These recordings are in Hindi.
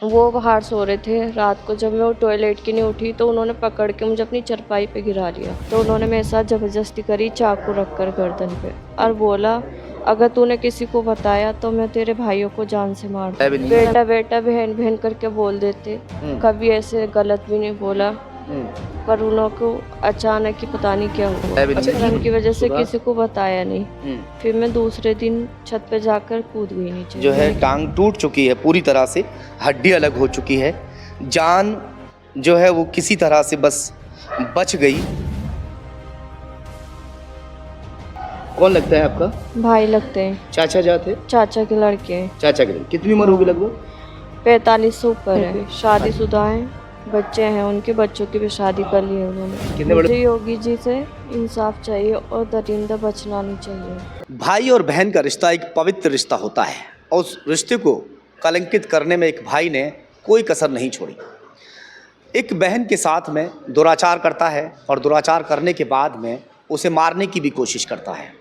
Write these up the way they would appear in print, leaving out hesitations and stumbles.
वो बाहर सो रहे थे रात को। जब मैं वो टॉयलेट की नहीं उठी तो उन्होंने पकड़ के मुझे अपनी चारपाई पे गिरा लिया। तो उन्होंने मेरे साथ ज़बरदस्ती करी, चाकू रख कर गर्दन पे, और बोला अगर तूने किसी को बताया तो मैं तेरे भाइयों को जान से मार दूँ। बेटा बेटा बहन बहन करके बोल देते, कभी ऐसे गलत भी नहीं बोला। पर उन्हों को अचानक ही पता नहीं क्या हुआ, शर्म की वजह से किसी को बताया नहीं। फिर मैं दूसरे दिन छत पे जाकर कूद गई नीचे। जो है टांग टूट चुकी है पूरी तरह से, हड्डी अलग हो चुकी है, जान जो है वो किसी तरह से बस बच गई। कौन लगता है आपका? भाई लगते हैं। चाचा जाते? चाचा के लड़के हैं। चाचा के लड़के। कितनी उम्र होगी लगभग? 45 से ऊपर है, शादीशुदा हैं, बच्चे हैं, उनके बच्चों की भी शादी कर ली है उन्होंने। कितने बड़े? मुझे योगी जी से इंसाफ चाहिए और दरिंदा बचना नहीं चाहिए। भाई और बहन का रिश्ता एक पवित्र रिश्ता होता है और उस रिश्ते को कलंकित करने में एक भाई ने कोई कसर नहीं छोड़ी। एक बहन के साथ में दुराचार करता है और दुराचार करने के बाद में उसे मारने की भी कोशिश करता है।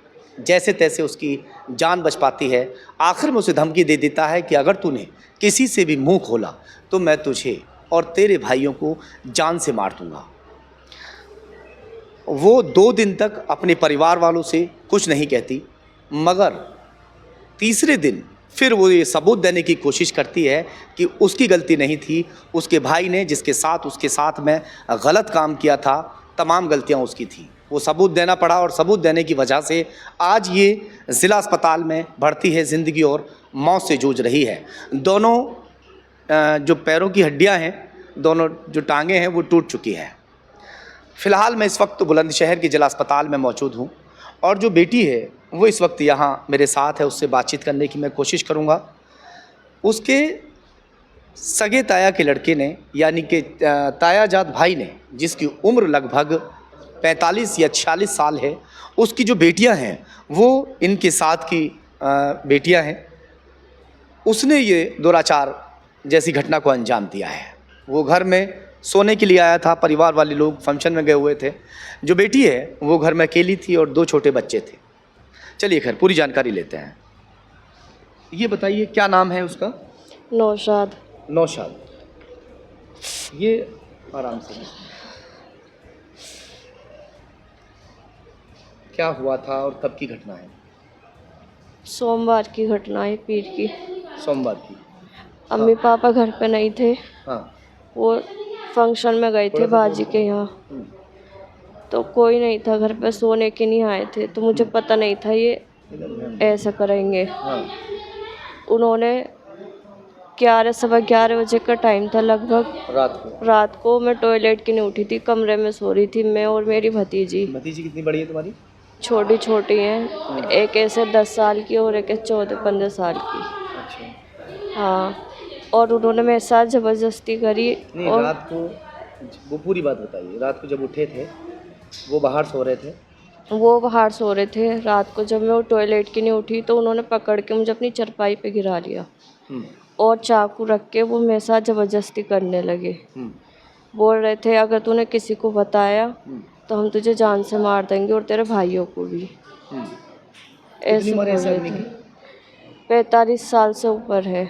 जैसे तैसे उसकी जान बच पाती है। आखिर में उसे धमकी दे देता है कि अगर तूने किसी से भी मुंह खोला तो मैं तुझे और तेरे भाइयों को जान से मार दूंगा। वो 2 दिन तक अपने परिवार वालों से कुछ नहीं कहती, मगर तीसरे दिन फिर वो ये सबूत देने की कोशिश करती है कि उसकी गलती नहीं थी, उसके भाई ने जिसके साथ उसके साथ में गलत काम किया था, तमाम गलतियां उसकी थी। वो सबूत देना पड़ा और सबूत देने की वजह से आज ये ज़िला अस्पताल में भर्ती है, ज़िंदगी और मौत से जूझ रही है। दोनों जो पैरों की हड्डियां हैं, दोनों जो टांगें हैं वो टूट चुकी हैं। फ़िलहाल मैं इस वक्त बुलंदशहर के जिला अस्पताल में मौजूद हूँ और जो बेटी है वो इस वक्त यहाँ मेरे साथ है। उससे बातचीत करने की मैं कोशिश करूँगा। उसके सगे ताया के लड़के ने, यानी कि तायाजाद भाई ने, जिसकी उम्र लगभग 45 या 46 साल है, उसकी जो बेटियां हैं वो इनके साथ की बेटियां हैं। उसने ये दुराचार जैसी घटना को अंजाम दिया है। वो घर में सोने के लिए आया था, परिवार वाले लोग फंक्शन में गए हुए थे। जो बेटी है वो घर में अकेली थी और 2 छोटे बच्चे थे। चलिए खैर पूरी जानकारी लेते हैं। ये बताइए क्या नाम है उसका? नौशाद। नौशाद। ये आराम से, क्या हुआ था और कब की घटना है? सोमवार की घटना है, पीर की। सोमवार की। अम्मी पापा घर पे नहीं थे। हाँ। वो फंक्शन में गए थे बाजी के यहाँ। तो कोई नहीं था घर पे, सोने के नहीं आए थे। तो मुझे पता नहीं था ये ऐसा करेंगे। हाँ। उन्होंने 11 सवा 11 बजे का टाइम था लगभग। रात को मैं टॉयलेट की नहीं उठी थी, कमरे में सो रही थी मैं और मेरी भतीजी। भतीजी कितनी बड़ी है तुम्हारी? छोटी छोटी हैं, एक ऐसे 10 साल की और एक 14-15 साल की। अच्छा। हाँ, और उन्होंने मेरे साथ ज़बरदस्ती करी। नहीं, और रात को वो पूरी बात बताइए। रात को जब उठे थे वो बाहर सो रहे थे? वो बाहर सो रहे थे रात को। जब मैं वो टॉयलेट की नहीं उठी तो उन्होंने पकड़ के मुझे अपनी चारपाई पे गिरा लिया और चाकू रख के वो मेरे साथ ज़बरदस्ती करने लगे। बोल रहे थे अगर तूने किसी को बताया तो हम तुझे जान से मार देंगे और तेरे भाइयों को भी। ऐसे बोल रहे थे। 45 साल से ऊपर है।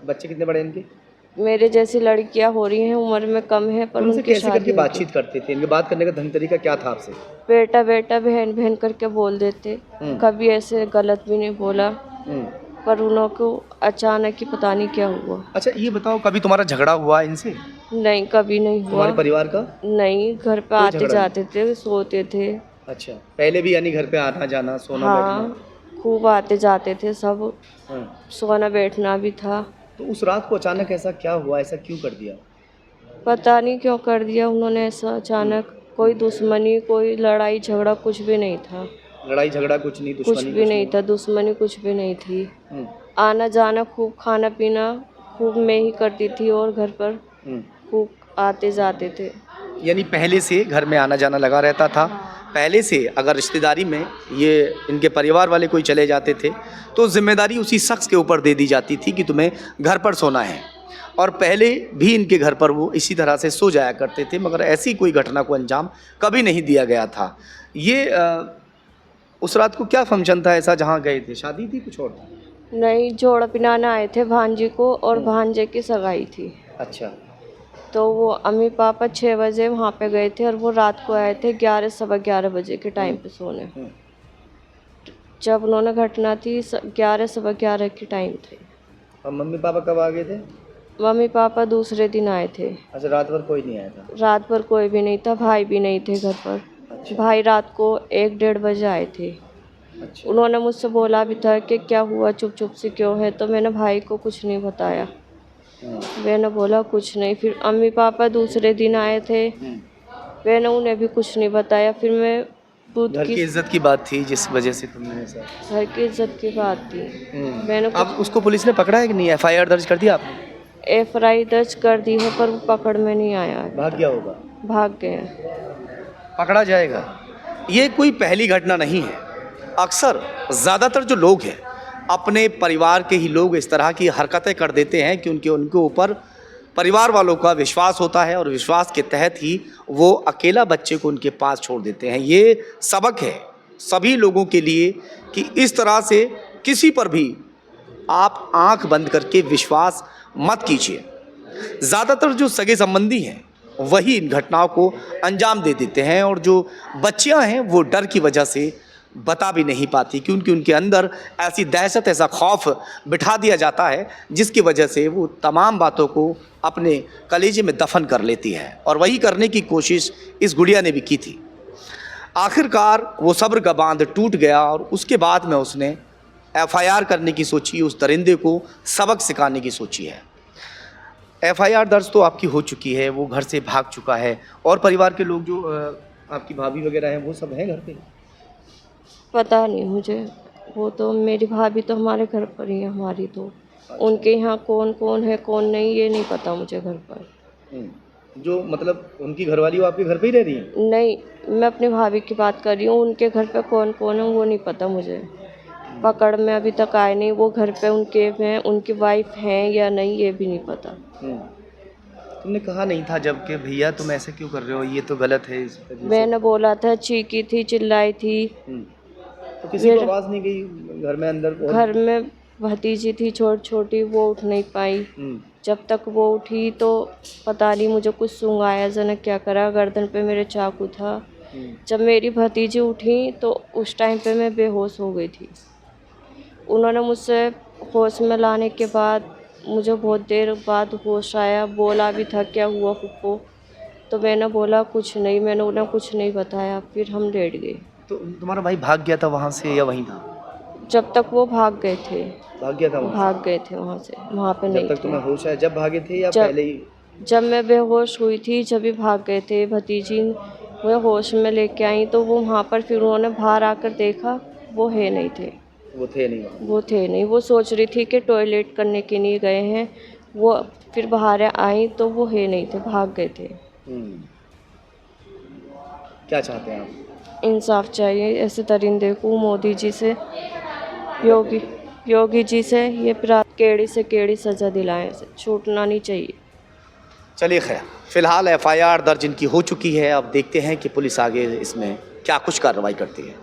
बच्चे कितने बड़े इनके? मेरे जैसी लड़कियां हो रही हैं, उम्र में कम है, पर उनकी कैसे शादी करके बातचीत करते थे? इनके बात करने का ढंग तरीका क्या था आपसे? बेटा बेटा बहन बहन करके बोल देते, कभी ऐसे गलत भी नहीं बोला। पर उन्हों को अचानक ही पता नहीं क्या हुआ। अच्छा ये बताओ, कभी तुम्हारा झगड़ा हुआ इनसे? नहीं, कभी नहीं हुआ। तुम्हारे परिवार का? नहीं, घर पे आते जाते थे, सोते थे। अच्छा, पहले भी यानी घर पे आना जाना, सोना हाँ, खूब आते जाते थे सब। बैठना? सोना बैठना भी था। तो उस रात को अचानक ऐसा क्या हुआ? ऐसा क्यों कर दिया? पता नहीं क्यों कर दिया उन्होंने ऐसा अचानक। कोई दुश्मनी, कोई लड़ाई झगड़ा कुछ भी नहीं था। लड़ाई झगड़ा कुछ नहीं, दुश्मनी कुछ भी नहीं था, दुश्मनी कुछ भी नहीं थी। आना जाना खूब, खाना पीना खूब मैं ही करती थी और घर पर खूब आते जाते थे। यानी पहले से घर में आना जाना लगा रहता था। पहले से अगर रिश्तेदारी में ये इनके परिवार वाले कोई चले जाते थे तो जिम्मेदारी उसी शख्स के ऊपर दे दी जाती थी कि तुम्हें घर पर सोना है। और पहले भी इनके घर पर वो इसी तरह से सो जाया करते थे, मगर ऐसी कोई घटना को अंजाम कभी नहीं दिया गया था। ये उस रात को क्या फंक्शन था ऐसा जहाँ गए थे? शादी थी, कुछ और था? नहीं, जोड़ा पिनाने आए थे भांजी को और भांजे की सगाई थी। अच्छा। तो वो अम्मी पापा 6 बजे वहाँ पे गए थे और वो रात को आए थे 11 सवा 11 बजे के टाइम पे सोने। हम्म। जब उन्होंने घटना थी 11 सवा 11 के टाइम थे। और मम्मी पापा कब आ गए थे? मम्मी पापा दूसरे दिन आए थे। अच्छा, रात भर कोई नहीं आया था? रात भर कोई भी नहीं था, भाई भी नहीं थे घर पर। अच्छा। भाई रात को 1-1:30 बजे आए थे। अच्छा। उन्होंने मुझसे बोला भी था कि क्या हुआ, चुप चुप से क्यों है, तो मैंने भाई को कुछ नहीं बताया। मैंने बोला कुछ नहीं। फिर अम्मी पापा दूसरे दिन आए थे, मैंने उन्हें भी कुछ नहीं बताया। फिर मैं खुद घर की की इज्जत की बात थी जिस वजह से तुमने ऐसा। घर की इज्जत की बात थी। मैंने अब उसको पुलिस ने पकड़ा है कि नहीं? एफआईआर दर्ज कर दिया आपने? एफआईआर दर्ज कर दी है पर वो पकड़ में नहीं आया है, भाग गया होगा। भाग गए हैं। पकड़ा जाएगा। ये कोई पहली घटना नहीं है। अक्सर ज़्यादातर जो लोग हैं, अपने परिवार के ही लोग इस तरह की हरकतें कर देते हैं कि उनके ऊपर परिवार वालों का विश्वास होता है और विश्वास के तहत ही वो अकेला बच्चे को उनके पास छोड़ देते हैं। ये सबक है सभी लोगों के लिए कि इस तरह से किसी पर भी आप आंख बंद करके विश्वास मत कीजिए। ज़्यादातर जो सगे संबंधी हैं वही इन घटनाओं को अंजाम दे देते हैं और जो बच्चियां हैं वो डर की वजह से बता भी नहीं पाती क्योंकि उनके अंदर ऐसी दहशत, ऐसा खौफ बिठा दिया जाता है जिसकी वजह से वो तमाम बातों को अपने कलेजे में दफन कर लेती है। और वही करने की कोशिश इस गुड़िया ने भी की थी। आखिरकार वो सब्र का बांध टूट गया और उसके बाद में उसने एफआईआर करने की सोची, उस दरिंदे को सबक सिखाने की सोची है। एफआईआर दर्ज तो आपकी हो चुकी है, वो घर से भाग चुका है। और परिवार के लोग जो आपकी भाभी वगैरह हैं वो सब हैं घर पे? पता नहीं मुझे, वो तो मेरी भाभी तो हमारे घर पर ही है, हमारी तो। उनके यहाँ कौन कौन है कौन नहीं ये नहीं पता मुझे घर पर। जो मतलब उनकी घरवाली वो आपके घर पे ही रह रही है? नहीं, मैं अपनी भाभी की बात कर रही हूँ। उनके घर पे कौन कौन है वो नहीं पता मुझे। पकड़ में अभी तक आए नहीं। वो घर पे उनके हैं, उनकी वाइफ हैं या नहीं ये भी नहीं पता। तुमने कहा नहीं था जब कि भैया तुम ऐसे क्यों कर रहे हो, ये तो गलत है? मैंने बोला था, चीखी थी, चिल्लाई थी। तो किसी को आवाज़ नहीं गई घर में अंदर? घर में भतीजी थी छोटी, वो उठ नहीं पाई। जब तक वो उठी तो पता नहीं मुझे कुछ सूंघाया जनक क्या करा, गर्दन पे मेरे चाकू था। जब मेरी भतीजी उठी तो उस टाइम पे मैं बेहोश हो गई थी। उन्होंने मुझसे होश में लाने के बाद मुझे बहुत देर बाद होश आया। बोला भी था क्या हुआ फुप्पो, तो मैंने बोला कुछ नहीं। मैंने उन्हें कुछ नहीं बताया। फिर हम लेट गए। तो तुम्हारा भाई भाग गया था वहाँ से या वहीं था? जब तक वो भाग गए थे। भाग गया था? भाग गए थे वहाँ से, वहाँ पे नहीं जब तक थे। तुम्हें होश आया जब भागे थे या जब- पहले ही? जब मैं बेहोश हुई थी जब भी भाग गए थे। भतीजी वो होश में लेके आई तो वो वहाँ पर फिर उन्होंने बाहर आकर देखा, वो है नहीं थे। वो थे नहीं वहाँ? वो थे नहीं। वो सोच रही थी कि टॉयलेट करने के लिए गए हैं। वो फिर बाहर आई तो वो है नहीं थे, भाग गए थे। क्या चाहते हैं आप? इंसाफ चाहिए ऐसे दरिंदे को। मोदी जी से, योगी जी से ये केड़ी से केड़ी सज़ा दिलाएं, छूटना नहीं चाहिए। चलिए खैर, फिलहाल एफआईआर दर्ज इनकी हो चुकी है। अब देखते हैं कि पुलिस आगे इसमें क्या कुछ कार्रवाई करती है।